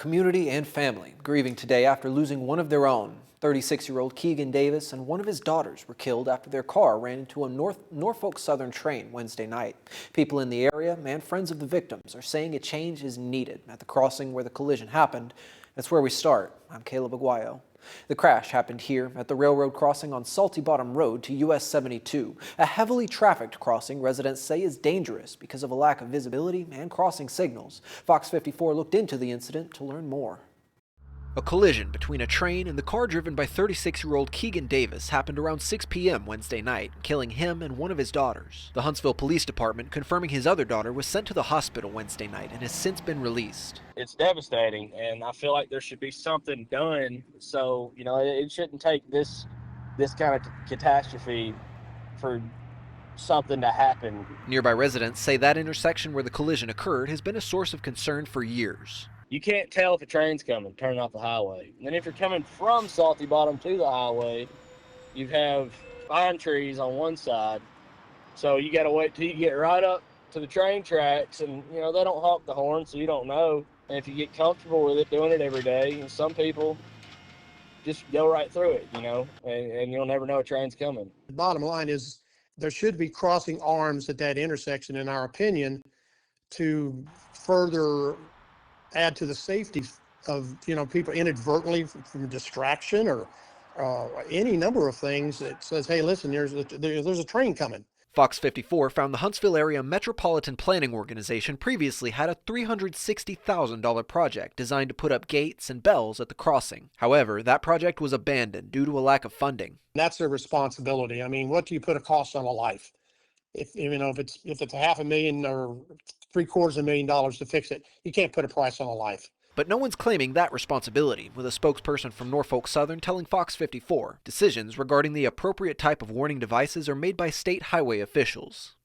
community and family grieving today after losing one of their own. 36-year-old Keegan Davis and one of his daughters were killed after their car ran into a Norfolk Southern train Wednesday night. People in the area and friends of the victims are saying a change is needed at the crossing where the collision happened. That's where we start. I'm Caleb Aguayo. The crash happened here at the railroad crossing on Salty Bottom Road to US 72, a heavily trafficked crossing residents say is dangerous because of a lack of visibility and crossing signals. Fox 54 looked into the incident to learn more. A collision between a train and the car driven by 36-year-old Keegan Davis happened around 6 p.m. Wednesday night, killing him and one of his daughters. The Huntsville Police Department confirming his other daughter was sent to the hospital Wednesday night and has since been released. It's devastating, and I feel like there should be something done. So, it shouldn't take this kind of catastrophe for something to happen. Nearby residents say that intersection where the collision occurred has been a source of concern for years. You can't tell if a train's coming, turning off the highway. And then if you're coming from Salty Bottom to the highway, you have pine trees on one side. So you got to wait till you get right up to the train tracks. And, they don't honk the horn, so you don't know. And if you get comfortable with it, doing it every day, some people just go right through it, and you'll never know a train's coming. The bottom line is there should be crossing arms at that intersection, in our opinion, to further add to the safety of people inadvertently from distraction or any number of things that says, hey, listen, there's a train coming. Fox 54 found the Huntsville Area Metropolitan Planning Organization previously had a $360,000 project designed to put up gates and bells at the crossing. However, that project was abandoned due to a lack of funding. That's their responsibility. I mean, what do you put a cost on a life? If it's $500,000 or $750,000 to fix it, you can't put a price on a life. But no one's claiming that responsibility, with a spokesperson from Norfolk Southern telling Fox 54 decisions regarding the appropriate type of warning devices are made by state highway officials.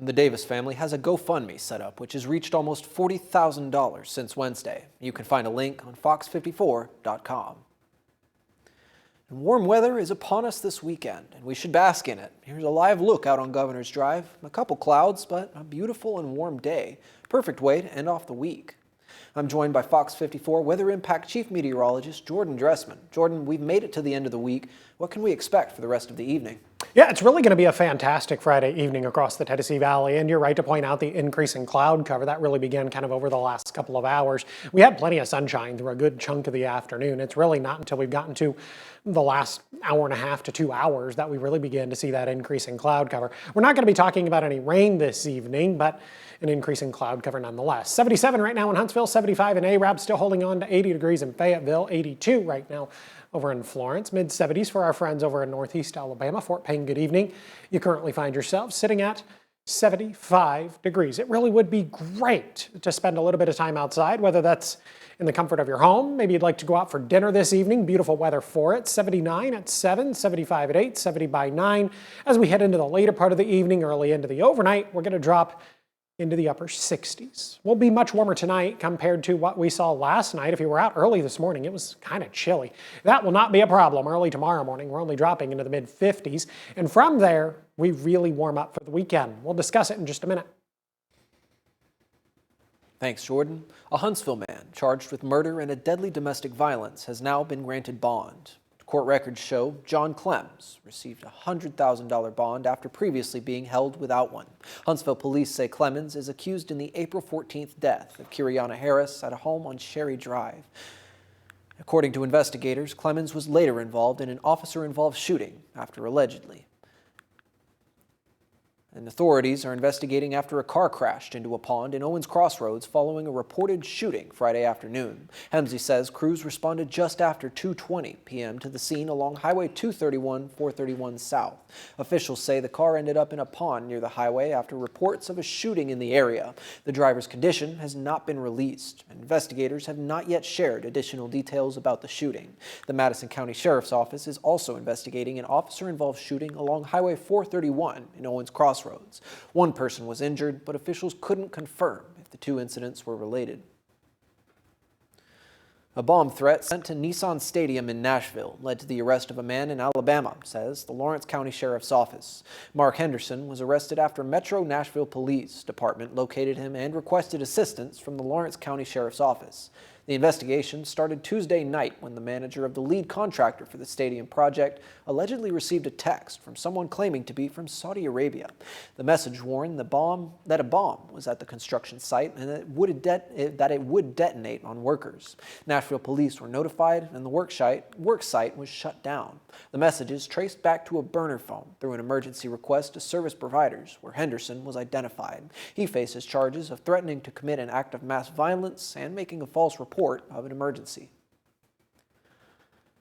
The Davis family has a GoFundMe set up, which has reached almost $40,000 since Wednesday. You can find a link on fox54.com. And warm weather is upon us this weekend, and we should bask in it. Here's a live look out on Governor's Drive. A couple clouds, but a beautiful and warm day. Perfect way to end off the week. I'm joined by Fox 54 Weather Impact Chief Meteorologist Jordan Dressman. Jordan, we've made it to the end of the week. What can we expect for the rest of the evening? Yeah, it's really going to be a fantastic Friday evening across the Tennessee Valley, and you're right to point out the increase in cloud cover. That really began kind of over the last couple of hours. We had plenty of sunshine through a good chunk of the afternoon. It's really not until we've gotten to the last hour and a half to 2 hours that we really begin to see that increase in cloud cover. We're not going to be talking about any rain this evening, but an increase in cloud cover nonetheless. 77 right now in Huntsville, 75 in Arab, still holding on to 80 degrees in Fayetteville, 82 right now over in Florence, mid-70s for our friends over in Northeast Alabama. Fort Payne, good evening. You currently find yourself sitting at 75 degrees. It really would be great to spend a little bit of time outside, whether that's in the comfort of your home. Maybe you'd like to go out for dinner this evening. Beautiful weather for it. 79 at 7, 75 at 8, 70 by 9. As we head into the later part of the evening, early into the overnight, we're going to drop into the upper 60s. We'll be much warmer tonight compared to what we saw last night. If you were out early this morning, it was kind of chilly. That will not be a problem early tomorrow morning. We're only dropping into the mid-50s. And from there, we really warm up for the weekend. We'll discuss it in just a minute. Thanks, Jordan. A Huntsville man charged with murder and a deadly domestic violence has now been granted bond. Court records show John Clems received a $100,000 bond after previously being held without one. Huntsville police say Clemens is accused in the April 14th death of Kiriana Harris at a home on Sherry Drive. According to investigators, Clemens was later involved in an officer-involved shooting after allegedly. And authorities are investigating after a car crashed into a pond in Owens Crossroads following a reported shooting Friday afternoon. Hemsey says crews responded just after 2:20 p.m. to the scene along Highway 231, 431 South. Officials say the car ended up in a pond near the highway after reports of a shooting in the area. The driver's condition has not been released. Investigators have not yet shared additional details about the shooting. The Madison County Sheriff's Office is also investigating an officer-involved shooting along Highway 431 in Owens Crossroads. One person was injured, but officials couldn't confirm if the two incidents were related. A bomb threat sent to Nissan Stadium in Nashville led to the arrest of a man in Alabama, says the Lawrence County Sheriff's Office. Mark Henderson was arrested after Metro Nashville Police Department located him and requested assistance from the Lawrence County Sheriff's Office. The investigation started Tuesday night when the manager of the lead contractor for the stadium project allegedly received a text from someone claiming to be from Saudi Arabia. The message warned that a bomb was at the construction site and that it would detonate on workers. Nashville police were notified and the work site was shut down. The messages traced back to a burner phone through an emergency request to service providers where Henderson was identified. He faces charges of threatening to commit an act of mass violence and making a false report of an emergency.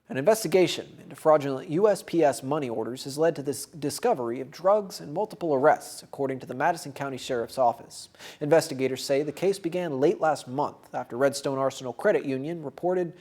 An investigation into fraudulent USPS money orders has led to the discovery of drugs and multiple arrests, according to the Madison County Sheriff's Office. Investigators say the case began late last month after Redstone Federal Credit Union reported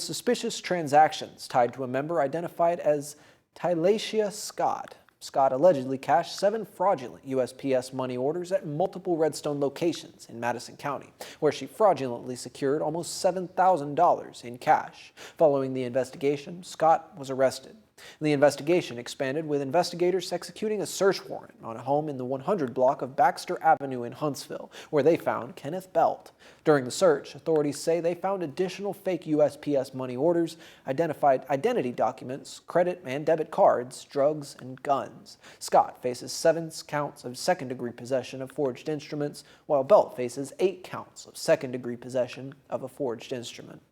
suspicious transactions tied to a member identified as Tylacia Scott. Scott allegedly cashed 7 fraudulent USPS money orders at multiple Redstone locations in Madison County, where she fraudulently secured almost $7,000 in cash. Following the investigation, Scott was arrested. The investigation expanded with investigators executing a search warrant on a home in the 100 block of Baxter Avenue in Huntsville, where they found Kenneth Belt. During the search, authorities say they found additional fake USPS money orders, identified identity documents, credit and debit cards, drugs, and guns. Scott faces 7 counts of second-degree possession of forged instruments, while Belt faces 8 counts of second-degree possession of a forged instrument.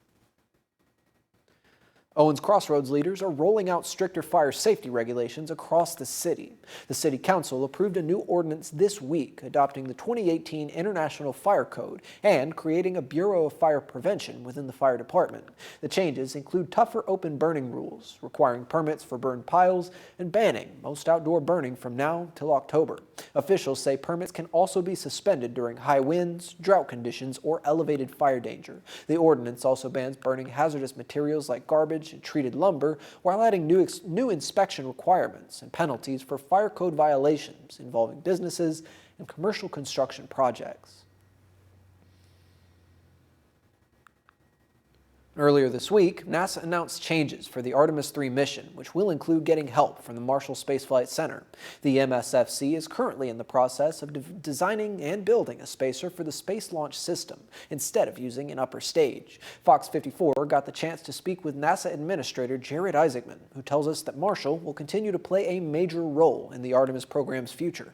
Owens Crossroads leaders are rolling out stricter fire safety regulations across the city. The City Council approved a new ordinance this week adopting the 2018 International Fire Code and creating a Bureau of Fire Prevention within the fire department. The changes include tougher open burning rules, requiring permits for burned piles, and banning most outdoor burning from now till October. Officials say permits can also be suspended during high winds, drought conditions, or elevated fire danger. The ordinance also bans burning hazardous materials like garbage and treated lumber, while adding new inspection requirements and penalties for fire code violations involving businesses and commercial construction projects. Earlier this week, NASA announced changes for the Artemis 3 mission, which will include getting help from the Marshall Space Flight Center. The MSFC is currently in the process of designing and building a spacer for the Space Launch System, instead of using an upper stage. FOX54 got the chance to speak with NASA Administrator Jared Isaacman, who tells us that Marshall will continue to play a major role in the Artemis program's future.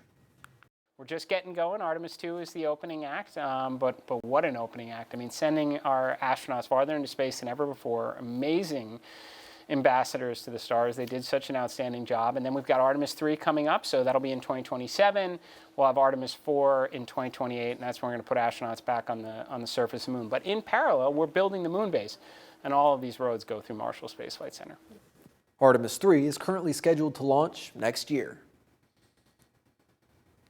We're just getting going. Artemis 2 is the opening act, but what an opening act. I mean, sending our astronauts farther into space than ever before, amazing ambassadors to the stars. They did such an outstanding job. And then we've got Artemis 3 coming up, so that'll be in 2027. We'll have Artemis 4 in 2028, and that's when we're going to put astronauts back on the surface of the moon. But in parallel, we're building the moon base, and all of these roads go through Marshall Space Flight Center. Artemis 3 is currently scheduled to launch next year.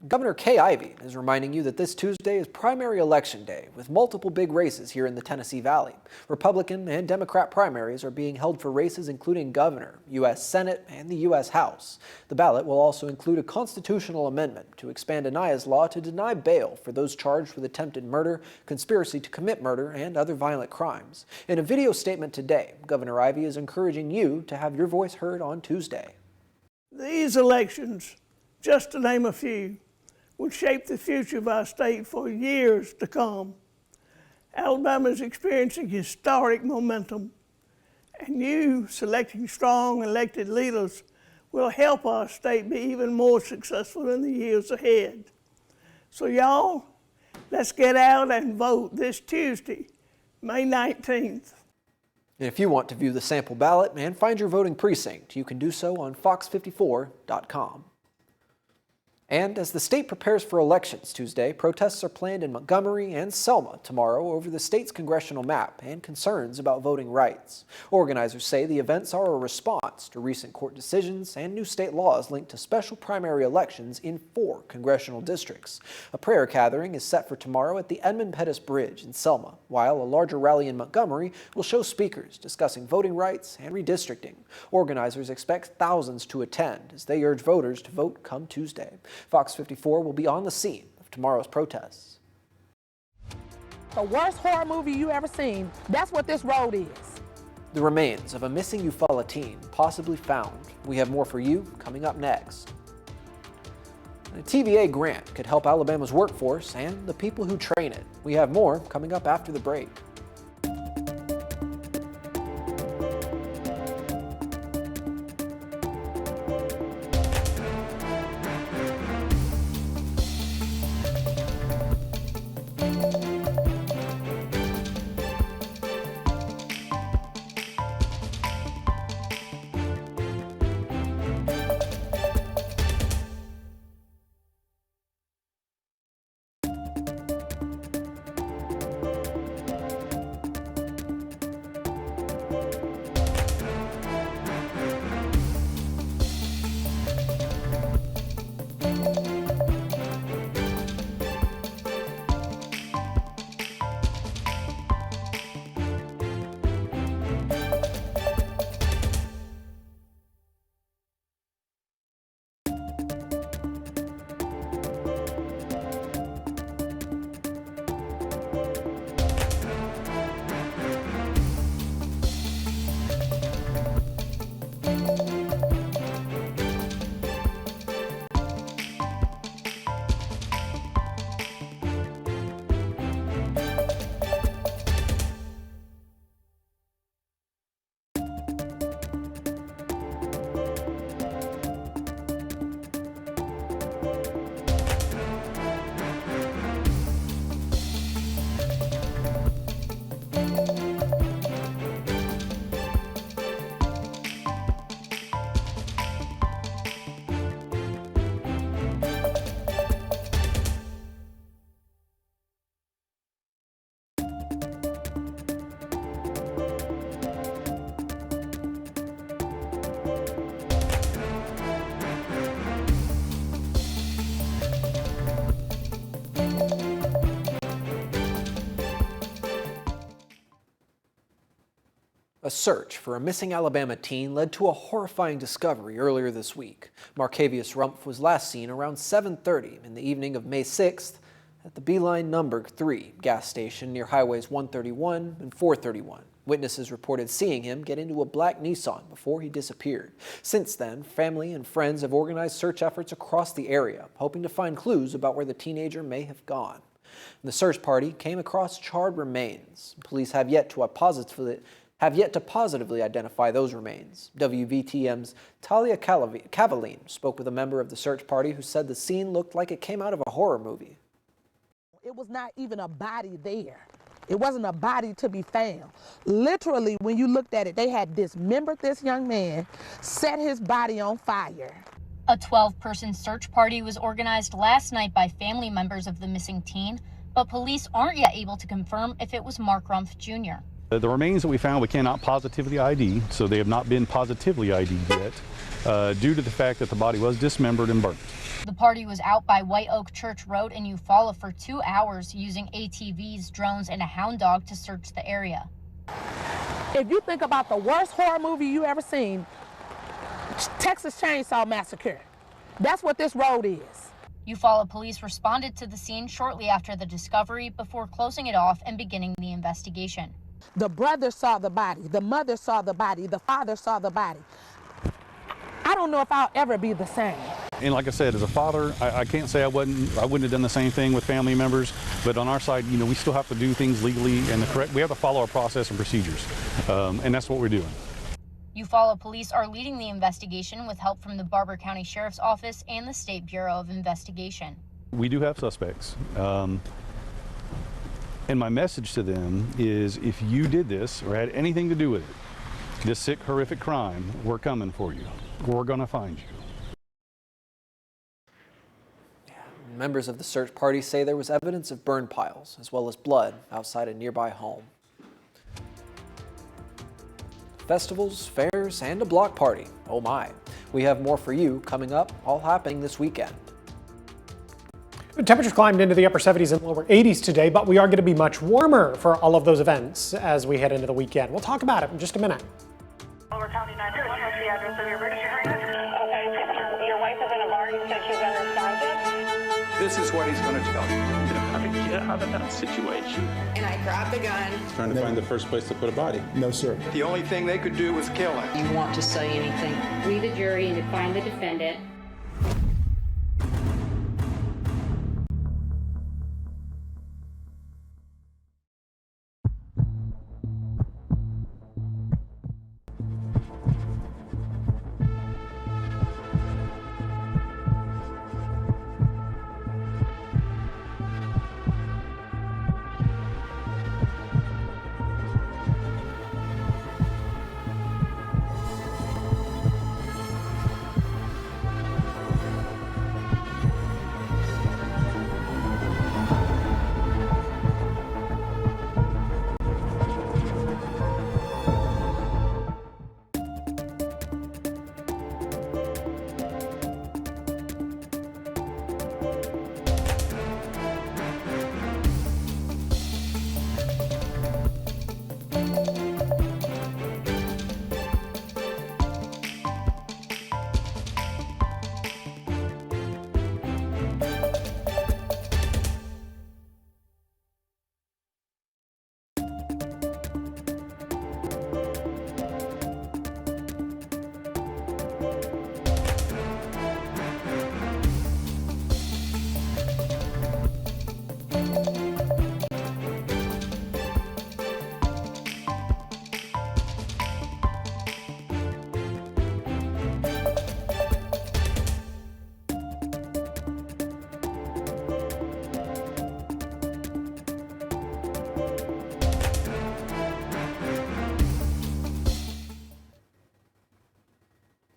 Governor Kay Ivey is reminding you that this Tuesday is primary election day, with multiple big races here in the Tennessee Valley. Republican and Democrat primaries are being held for races including governor, U.S. Senate, and the U.S. House. The ballot will also include a constitutional amendment to expand Aniah's law to deny bail for those charged with attempted murder, conspiracy to commit murder, and other violent crimes. In a video statement today, Governor Ivey is encouraging you to have your voice heard on Tuesday. These elections, just to name a few, will shape the future of our state for years to come. Alabama is experiencing historic momentum, and you selecting strong elected leaders will help our state be even more successful in the years ahead. So y'all, let's get out and vote this Tuesday, May 19th. And if you want to view the sample ballot and find your voting precinct, you can do so on FOX54.com. And as the state prepares for elections Tuesday, protests are planned in Montgomery and Selma tomorrow over the state's congressional map and concerns about voting rights. Organizers say the events are a response to recent court decisions and new state laws linked to special primary elections in 4 congressional districts. A prayer gathering is set for tomorrow at the Edmund Pettus Bridge in Selma, while a larger rally in Montgomery will show speakers discussing voting rights and redistricting. Organizers expect thousands to attend as they urge voters to vote come Tuesday. Fox 54 will be on the scene of tomorrow's protests. the worst horror movie you ever seen, that's what this road is. The remains of a missing Eufaula teen possibly found. We have more for you coming up next. A TVA grant could help Alabama's workforce and the people who train it. We have more coming up after the break. A search for a missing Alabama teen led to a horrifying discovery earlier this week. Marcavius Rumpf was last seen around 7:30 in the evening of May 6th at the Beeline No. 3 gas station near highways 131 and 431. Witnesses reported seeing him get into a black Nissan before he disappeared. Since then, family and friends have organized search efforts across the area, hoping to find clues about where the teenager may have gone. The search party came across charred remains. Police have yet to positively identify those remains. WVTM's Talia Cavaline spoke with a member of the search party who said the scene looked like it came out of a horror movie. It was not even a body there. It wasn't a body to be found. Literally, when you looked at it, they had dismembered this young man, set his body on fire. A 12-person search party was organized last night by family members of the missing teen, but police aren't yet able to confirm if it was Mark Rumpf Jr. The remains that we found, we cannot positively ID, so they have not been positively ID'd yet, due to the fact that the body was dismembered and burnt. The party was out by White Oak Church Road in Eufaula for 2 hours using ATVs, drones, and a hound dog to search the area. If you think about the worst horror movie you ever seen, Texas Chainsaw Massacre, that's what this road is. Eufaula police responded to the scene shortly after the discovery before closing it off and beginning the investigation. The brother saw the body, the mother saw the body, the father saw the body. I don't know if I'll ever be the same. And like I said, as a father, I can't say I wouldn't have done the same thing with family members, but on our side, you know, we still have to do things legally and we have to follow our process and procedures, and that's what we're doing. Eufaula police are leading the investigation with help from the Barber County Sheriff's Office and the State Bureau of Investigation. We do have suspects. And my message to them is, if you did this or had anything to do with it, this sick, horrific crime, we're coming for you. We're going to find you. Members of the search party say there was evidence of burn piles as well as blood outside a nearby home. Festivals, fairs, and a block party. Oh my. We have more for you coming up, all happening this weekend. Temperatures climbed into the upper 70s and lower 80s today, but we are going to be much warmer for all of those events as we head into the weekend. We'll talk about it in just a minute. Over County 911, what's the address of your emergency room? Okay, your wife is in a bar, you said she's under sergeant? This is what he's going to tell you. get out of that situation. And I grabbed the gun. Trying to find the first place to put a body. No, sir. The only thing they could do was kill him. You want to say anything? We, the jury, and to find the defendant.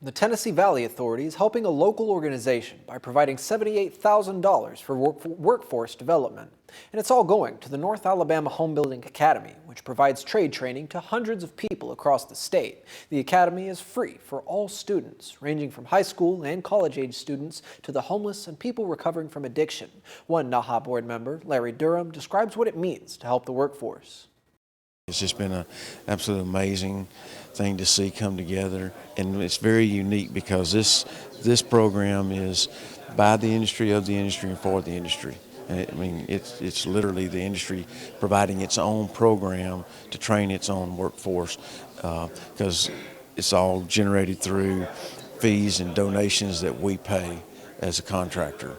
The Tennessee Valley Authority is helping a local organization by providing $78,000 for workforce development. And it's all going to the North Alabama Home Building Academy, which provides trade training to hundreds of people across the state. The academy is free for all students, ranging from high school and college-age students to the homeless and people recovering from addiction. One NAHA board member, Larry Durham, describes what it means to help the workforce. It's just been an absolutely amazing thing to see come together, and it's very unique because this program is by the industry, of the industry, and for the industry. I mean, it's literally the industry providing its own program to train its own workforce, because it's all generated through fees and donations that we pay as a contractor.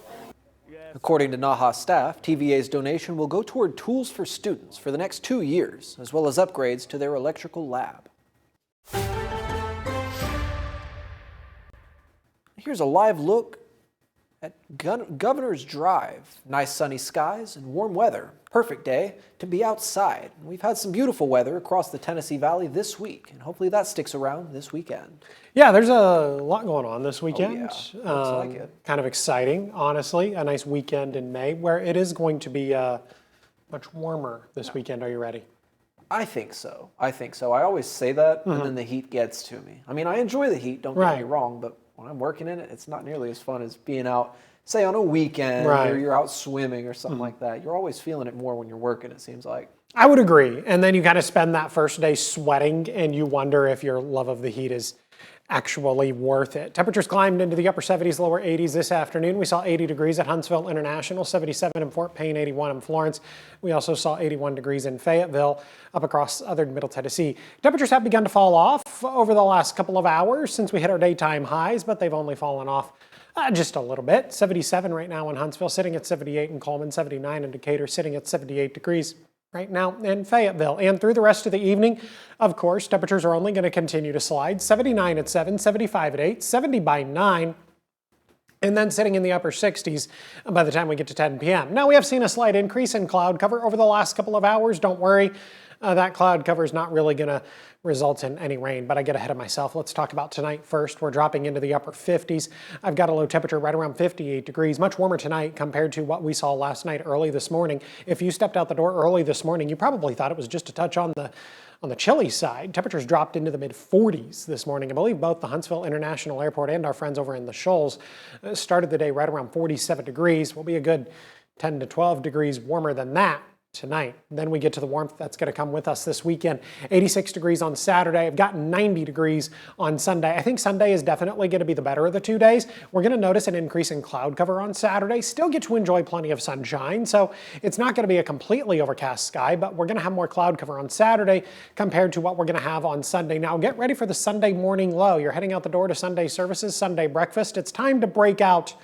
According to NAHA staff, TVA's donation will go toward tools for students for the next 2 years, as well as upgrades to their electrical lab. Here's a live look at Governor's Drive. Nice sunny skies and warm weather. Perfect day to be outside. We've had some beautiful weather across the Tennessee Valley this week, and hopefully that sticks around this weekend. Yeah, there's a lot going on this weekend. Oh, yeah. Looks like it. Kind of exciting, honestly. A nice weekend in May where it is going to be much warmer this weekend. Are you ready? I think so. I always say that, and then the heat gets to me. I mean, I enjoy the heat, don't get me wrong, but when I'm working in it, it's not nearly as fun as being out, say, on a weekend, or you're out swimming or something like that. You're always feeling it more when you're working, it seems like. I would agree. And then you kind of spend that first day sweating, and you wonder if your love of the heat is actually worth it. Temperatures climbed into the upper 70s, lower 80s this afternoon. We saw 80 degrees at Huntsville International, 77 in Fort Payne, 81 in Florence. We also saw 81 degrees in Fayetteville, up across southern Middle Tennessee. Temperatures have begun to fall off over the last couple of hours since we hit our daytime highs, but they've only fallen off just a little bit. 77 right now in Huntsville, sitting at 78 in Coleman, 79 in Decatur, sitting at 78 degrees. Right now in Fayetteville. And through the rest of the evening, of course, temperatures are only going to continue to slide. 79 at 7, 75 at 8, 70 by 9, and then sitting in the upper 60s by the time we get to 10 p.m. Now, we have seen a slight increase in cloud cover over the last couple of hours. Don't worry, that cloud cover is not really going to result in any rain, but I get ahead of myself. Let's talk about tonight first. We're dropping into the upper 50s. I've got a low temperature right around 58 degrees, much warmer tonight compared to what we saw last night early this morning. If you stepped out the door early this morning, you probably thought it was just a touch on the chilly side. Temperatures dropped into the mid 40s this morning. I believe both the Huntsville International Airport and our friends over in the Shoals started the day right around 47 degrees. We'll be a good 10 to 12 degrees warmer than that tonight. Then we get to the warmth that's going to come with us this weekend. 86 degrees on Saturday. I've gotten 90 degrees on Sunday. I think Sunday is definitely going to be the better of the 2 days. We're going to notice an increase in cloud cover on Saturday. Still get to enjoy plenty of sunshine, so it's not going to be a completely overcast sky, but we're going to have more cloud cover on Saturday compared to what we're going to have on Sunday. Now get ready for the Sunday morning low. You're heading out the door to Sunday services, Sunday breakfast. It's time to break out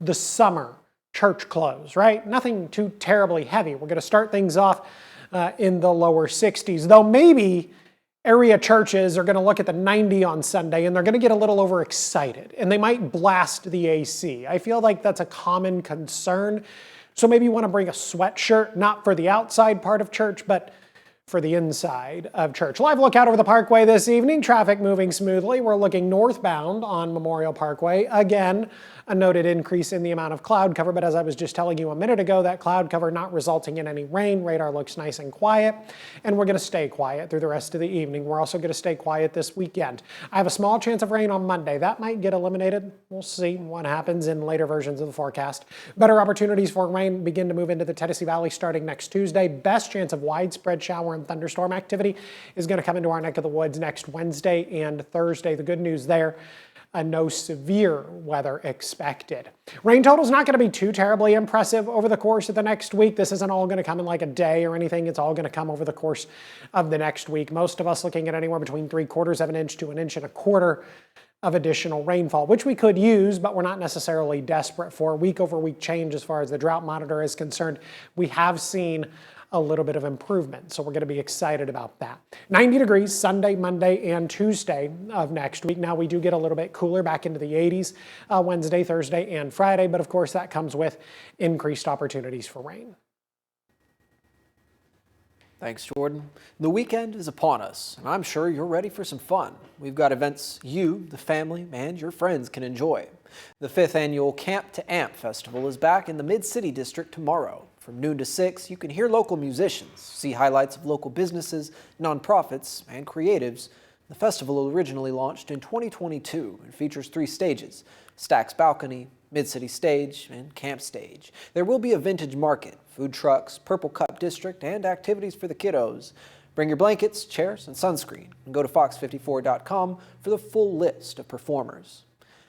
the summer church clothes, right? Nothing too terribly heavy. We're going to start things off in the lower 60s, though maybe area churches are going to look at the 90 on Sunday and they're going to get a little overexcited and they might blast the AC. I feel like that's a common concern. So maybe you want to bring a sweatshirt, not for the outside part of church, but for the inside of church. Live look out over the Parkway this evening. Traffic moving smoothly. We're looking northbound on Memorial Parkway. Again, a noted increase in the amount of cloud cover, but as I was just telling you a minute ago, that cloud cover not resulting in any rain. Radar looks nice and quiet, and we're going to stay quiet through the rest of the evening. We're also going to stay quiet this weekend. I have a small chance of rain on Monday. That might get eliminated. We'll see what happens in later versions of the forecast. Better opportunities for rain begin to move into the Tennessee Valley starting next Tuesday. Best chance of widespread shower and thunderstorm activity is going to come into our neck of the woods next Wednesday and Thursday. The good news there, no severe weather expected. Rain total is not going to be too terribly impressive over the course of the next week. This isn't all going to come in like a day or anything. It's all going to come over the course of the next week. Most of us looking at anywhere between 3/4 of an inch to 1.25 inches of additional rainfall, which we could use, but we're not necessarily desperate for. Week over week change as far as the drought monitor is concerned. We have seen a little bit of improvement, so we're going to be excited about that. 90 degrees Sunday, Monday, and Tuesday of next week. Now we do get a little bit cooler back into the 80s Wednesday, Thursday, and Friday, but of course that comes with increased opportunities for rain. Thanks, Jordan. The weekend is upon us, and I'm sure you're ready for some fun. We've got events you, the family, and your friends can enjoy. The 5th annual Camp to Amp Festival is back in the Mid-City District tomorrow. From noon to 6, you can hear local musicians, see highlights of local businesses, nonprofits, and creatives. The festival originally launched in 2022 and features 3 stages: Stack's Balcony, Mid-City Stage, and Camp Stage. There will be a vintage market, food trucks, Purple Cup District, and activities for the kiddos. Bring your blankets, chairs, and sunscreen, and go to fox54.com for the full list of performers.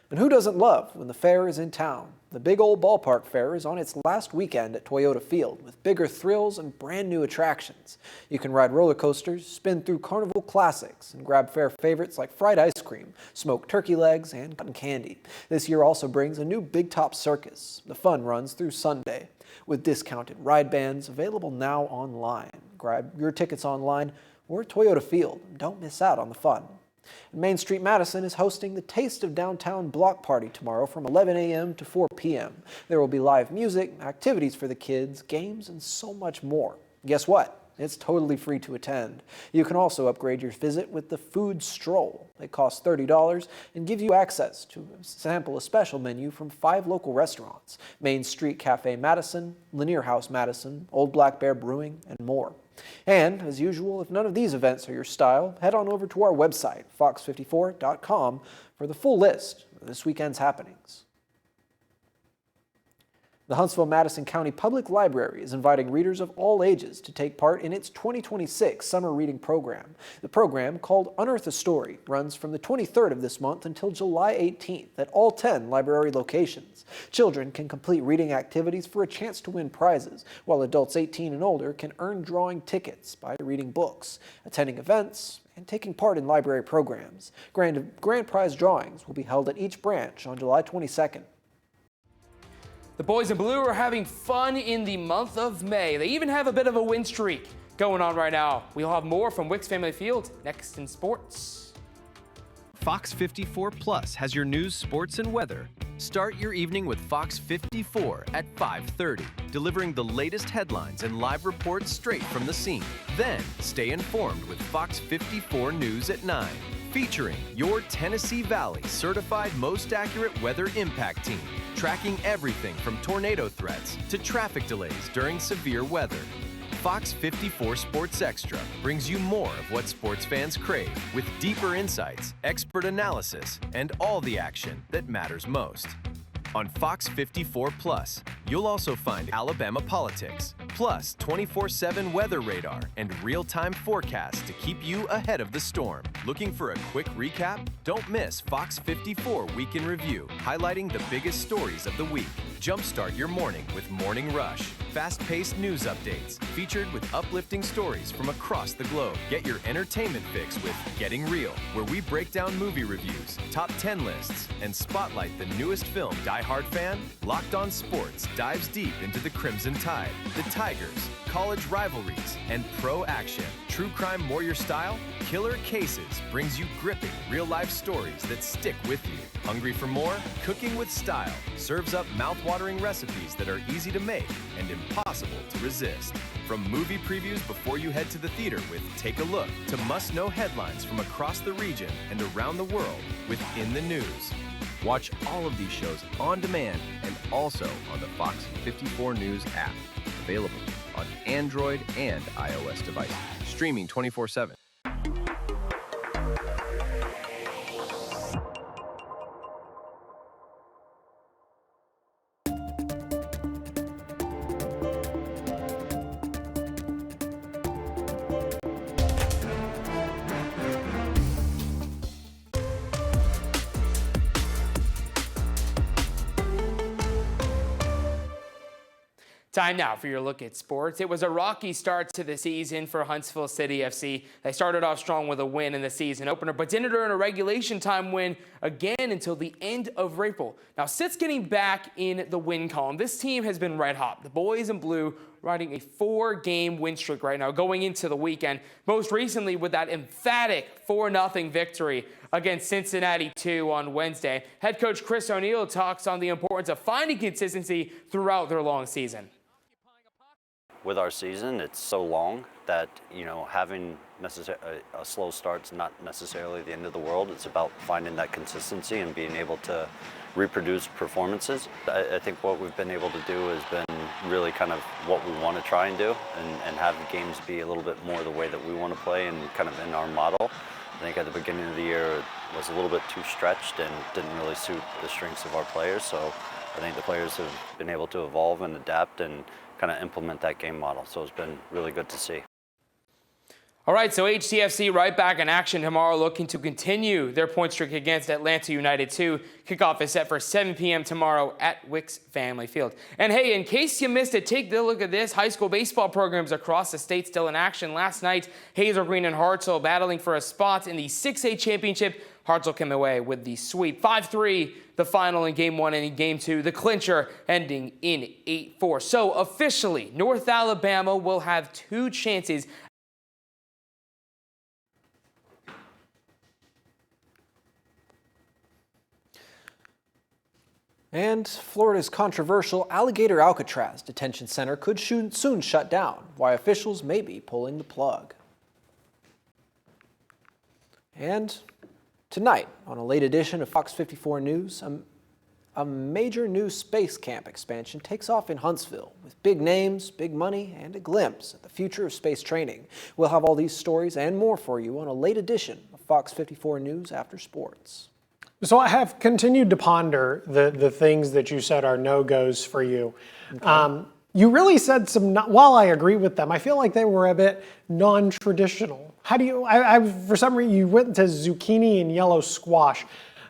And who doesn't love when the fair is in town? The Big Old Ballpark Fair is on its last weekend at Toyota Field with bigger thrills and brand new attractions. You can ride roller coasters, spin through carnival classics, and grab fair favorites like fried ice cream, smoked turkey legs, and cotton candy. This year also brings a new Big Top Circus. The fun runs through Sunday with discounted ride bands available now online. Grab your tickets online or at Toyota Field. Don't miss out on the fun. Main Street Madison is hosting the Taste of Downtown Block Party tomorrow from 11 a.m. to 4 p.m. There will be live music, activities for the kids, games, and so much more. Guess what? It's totally free to attend. You can also upgrade your visit with the Food Stroll. It costs $30 and gives you access to sample a special menu from 5 local restaurants: Main Street Cafe Madison, Lanier House Madison, Old Black Bear Brewing, and more. And, as usual, if none of these events are your style, head on over to our website, fox54.com, for the full list of this weekend's happenings. The Huntsville-Madison County Public Library is inviting readers of all ages to take part in its 2026 summer reading program. The program, called Unearth a Story, runs from the 23rd of this month until July 18th at all 10 library locations. Children can complete reading activities for a chance to win prizes, while adults 18 and older can earn drawing tickets by reading books, attending events, and taking part in library programs. Grand prize drawings will be held at each branch on July 22nd. The boys in blue are having fun in the month of May. They even have a bit of a win streak going on right now. We'll have more from Wicks Family Field next in sports. Fox 54 Plus has your news, sports, and weather. Start your evening with Fox 54 at 5:30, delivering the latest headlines and live reports straight from the scene. Then stay informed with Fox 54 News at 9, featuring your Tennessee Valley certified most accurate weather impact team, tracking everything from tornado threats to traffic delays during severe weather. Fox 54 Sports Extra brings you more of what sports fans crave, with deeper insights, expert analysis, and all the action that matters most. On Fox 54 Plus, you'll also find Alabama politics, Plus 24/7 weather radar and real-time forecasts to keep you ahead of the storm. Looking for a quick recap? Don't miss Fox 54 Week in Review, highlighting the biggest stories of the week. Jumpstart your morning with Morning Rush. Fast-paced news updates, featured with uplifting stories from across the globe. Get your entertainment fix with Getting Real, where we break down movie reviews, top 10 lists, and spotlight the newest film. Die Hard fan? Locked On Sports dives deep into the Crimson Tide, the Tigers, college rivalries, and pro action. True crime more your style? Killer Cases brings you gripping real-life stories that stick with you. Hungry for more? Cooking with Style serves up mouth-watering recipes that are easy to make and impossible to resist. From movie previews before you head to the theater with Take a Look to must-know headlines from across the region and around the world with In the News. Watch all of these shows on demand and also on the Fox 54 News app. Available on Android and iOS devices. Streaming 24/7. Time now for your look at sports. It was a rocky start to the season for Huntsville City FC. They started off strong with a win in the season opener, but didn't earn a regulation time win again until the end of April. Now, Sit's getting back in the win column. This team has been red hot. The boys in blue riding a 4-game win streak right now going into the weekend, most recently with that emphatic 4-0 victory against Cincinnati 2 on Wednesday. Head coach Chris O'Neill talks on the importance of finding consistency throughout their long season. With our season, it's so long that, having a slow start's not necessarily the end of the world. It's about finding that consistency and being able to reproduce performances. I think what we've been able to do has been really kind of what we want to try and do and have the games be a little bit more the way that we want to play and kind of in our model. I think at the beginning of the year it was a little bit too stretched and didn't really suit the strengths of our players. So I think the players have been able to evolve and adapt and kind of implement that game model. So it's been really good to see. All right, so HCFC right back in action tomorrow, looking to continue their point streak against Atlanta United 2. Kickoff is set for 7 p.m. tomorrow at Wicks Family Field. And hey, in case you missed it, take a look at this. High school baseball programs across the state still in action. Last night, Hazel Green and Hartselle battling for a spot in the 6A championship. Hartselle came away with the sweep. 5-3, the final in Game 1 and in Game 2, the clincher ending in 8-4. So officially, North Alabama will have 2 chances. And Florida's controversial Alligator Alcatraz detention center could soon shut down, why officials may be pulling the plug. And tonight, on a late edition of Fox 54 News, a major new space camp expansion takes off in Huntsville with big names, big money, and a glimpse at the future of space training. We'll have all these stories and more for you on a late edition of Fox 54 News After Sports. So I have continued to ponder the things that you said are no-goes for you. Okay. You really said some, while I agree with them, I feel like they were a bit non-traditional. How do you, for some reason, you went to zucchini and yellow squash,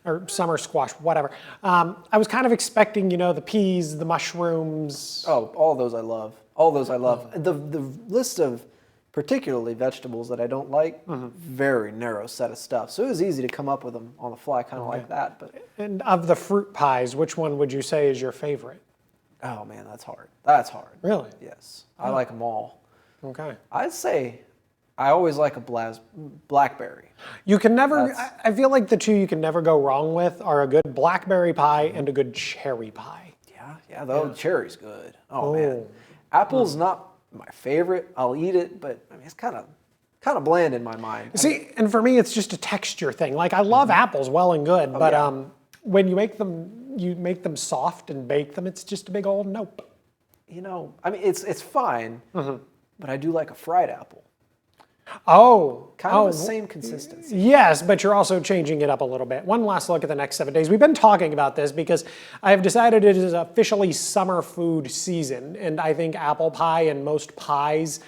or summer squash, whatever. I was kind of expecting, the peas, the mushrooms. Oh, all those I love. All those I love. The list of particularly vegetables that I don't like, very narrow set of stuff. So it was easy to come up with them on the fly, kind of like that. But and of the fruit pies, which one would you say is your favorite? Oh man, that's hard. That's hard. Really? Yes. I like them all. Okay. I'd say I always like a blackberry. You can never, I feel like the two you can never go wrong with are a good blackberry pie and a good cherry pie. Yeah, though cherry's good. Oh man. Apple's not my favorite. I'll eat it, but I mean it's kind of bland in my mind. See, and for me it's just a texture thing. Like I love apples well and good, but when you make them soft and bake them, it's just a big old nope. I mean it's fine, but I do like a fried apple. Oh, Kind of the same consistency. Yes, but you're also changing it up a little bit. One last look at the next 7 days. We've been talking about this because I have decided it is officially summer food season, and I think apple pie and most pies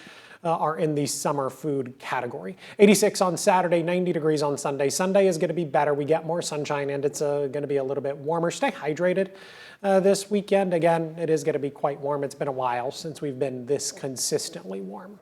are in the summer food category. 86 on Saturday, 90 degrees on Sunday. Sunday is going to be better. We get more sunshine and it's going to be a little bit warmer. Stay hydrated this weekend. Again, it is going to be quite warm. It's been a while since we've been this consistently warm.